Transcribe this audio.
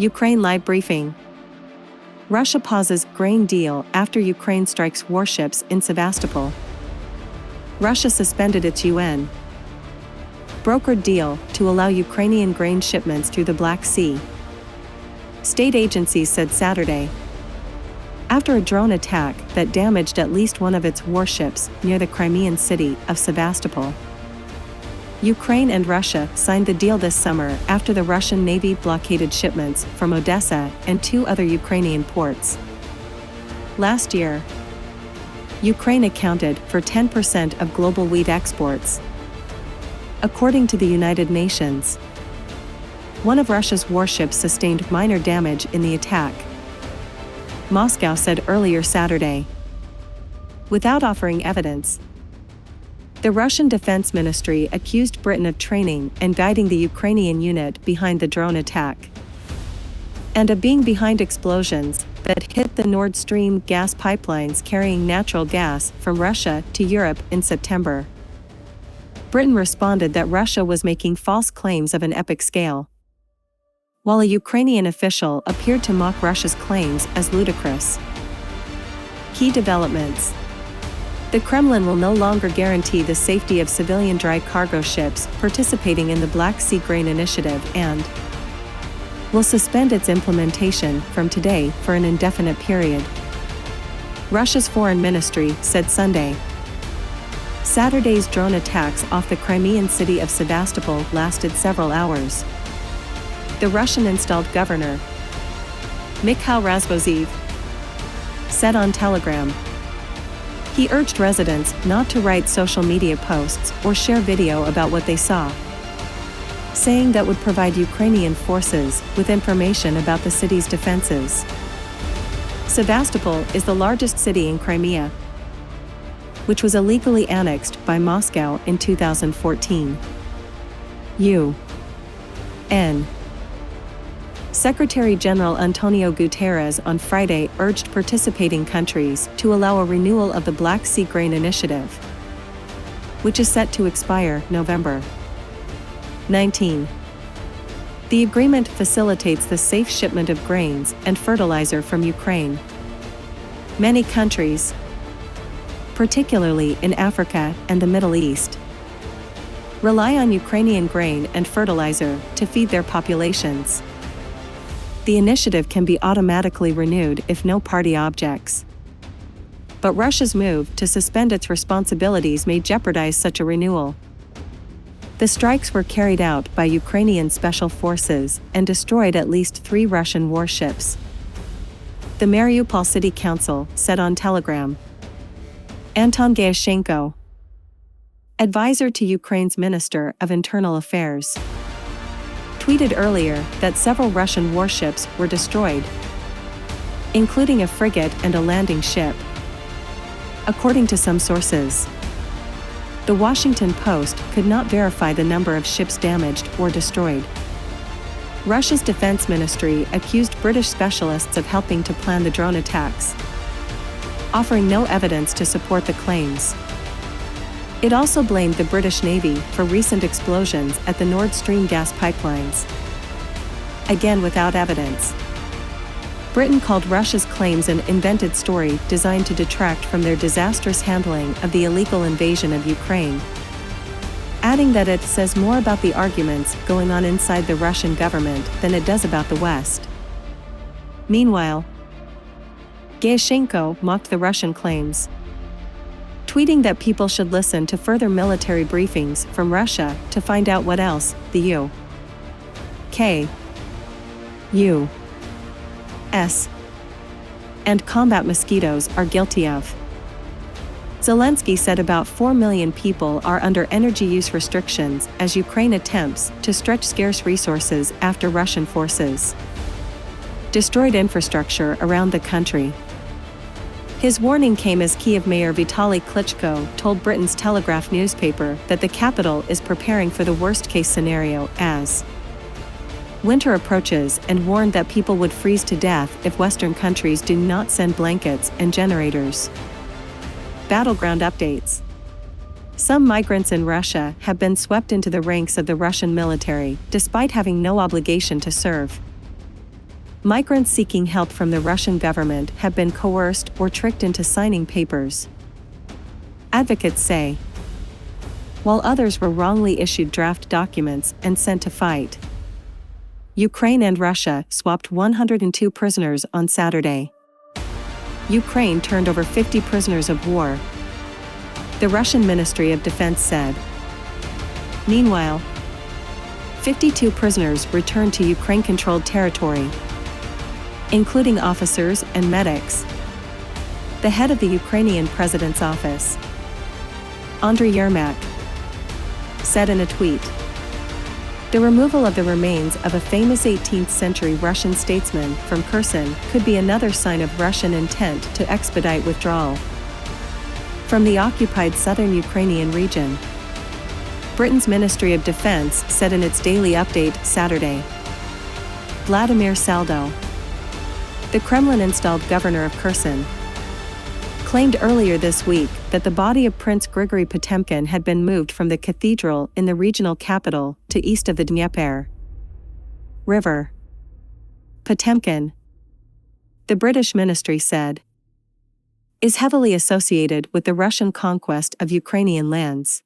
Ukraine live briefing. Russia pauses grain deal after Ukraine strikes warships in Sevastopol. Russia suspended its UN brokered deal to allow Ukrainian grain shipments through the Black Sea, state agencies said Saturday, after a drone attack that damaged at least one of its warships near the Crimean city of Sevastopol. Ukraine and Russia signed the deal this summer after the Russian Navy blockaded shipments from Odessa and 2 other Ukrainian ports. Last year, Ukraine accounted for 10% of global wheat exports, according to the United Nations. One of Russia's warships sustained minor damage in the attack, Moscow said earlier Saturday, without offering evidence. The Russian Defense Ministry accused Britain of training and guiding the Ukrainian unit behind the drone attack, and of being behind explosions that hit the Nord Stream gas pipelines carrying natural gas from Russia to Europe in September. Britain responded that Russia was making false claims of an epic scale, while a Ukrainian official appeared to mock Russia's claims as ludicrous. Key developments. The Kremlin will no longer guarantee the safety of civilian dry cargo ships participating in the Black Sea Grain Initiative and will suspend its implementation from today for an indefinite period, Russia's foreign ministry said Sunday. Saturday's drone attacks off the Crimean city of Sevastopol lasted several hours. The Russian-installed governor, Mikhail Razvozhev, said on Telegram. He urged residents not to write social media posts or share video about what they saw, saying that would provide Ukrainian forces with information about the city's defenses. Sevastopol is the largest city in Crimea, which was illegally annexed by Moscow in 2014. UN Secretary-General Antonio Guterres on Friday urged participating countries to allow a renewal of the Black Sea Grain Initiative, which is set to expire November 19. The agreement facilitates the safe shipment of grains and fertilizer from Ukraine. Many countries, particularly in Africa and the Middle East, rely on Ukrainian grain and fertilizer to feed their populations. The initiative can be automatically renewed if no party objects. But Russia's move to suspend its responsibilities may jeopardize such a renewal. The strikes were carried out by Ukrainian special forces and destroyed at least 3 Russian warships, the Mariupol City Council said on Telegram. Anton Gayashenko, advisor to Ukraine's Minister of Internal Affairs, tweeted earlier that several Russian warships were destroyed, including a frigate and a landing ship, according to some sources. The Washington Post could not verify the number of ships damaged or destroyed. Russia's defense ministry accused British specialists of helping to plan the drone attacks, offering no evidence to support the claims. It also blamed the British Navy for recent explosions at the Nord Stream gas pipelines, again without evidence. Britain called Russia's claims an invented story designed to detract from their disastrous handling of the illegal invasion of Ukraine, adding that it says more about the arguments going on inside the Russian government than it does about the West. Meanwhile, Gayashenko mocked the Russian claims, tweeting that people should listen to further military briefings from Russia to find out what else the U.S. and combat mosquitoes are guilty of. Zelensky said about 4 million people are under energy use restrictions as Ukraine attempts to stretch scarce resources after Russian forces destroyed infrastructure around the country. His warning came as Kyiv Mayor Vitaly Klitschko told Britain's Telegraph newspaper that the capital is preparing for the worst-case scenario as winter approaches and warned that people would freeze to death if Western countries do not send blankets and generators. Battleground updates. Some migrants in Russia have been swept into the ranks of the Russian military, despite having no obligation to serve. Migrants seeking help from the Russian government have been coerced or tricked into signing papers, advocates say, while others were wrongly issued draft documents and sent to fight. Ukraine and Russia swapped 102 prisoners on Saturday. Ukraine turned over 50 prisoners of war, the Russian Ministry of Defense said. Meanwhile, 52 prisoners returned to Ukraine-controlled territory, including officers and medics. The head of the Ukrainian president's office, Andriy Yermak, said in a tweet, "The removal of the remains of a famous 18th-century Russian statesman from Kherson could be another sign of Russian intent to expedite withdrawal from the occupied southern Ukrainian region," Britain's Ministry of Defense said in its daily update Saturday. Vladimir Saldo, the Kremlin-installed governor of Kherson, claimed earlier this week that the body of Prince Grigory Potemkin had been moved from the cathedral in the regional capital to east of the Dnieper River. Potemkin, the British ministry said, is heavily associated with the Russian conquest of Ukrainian lands.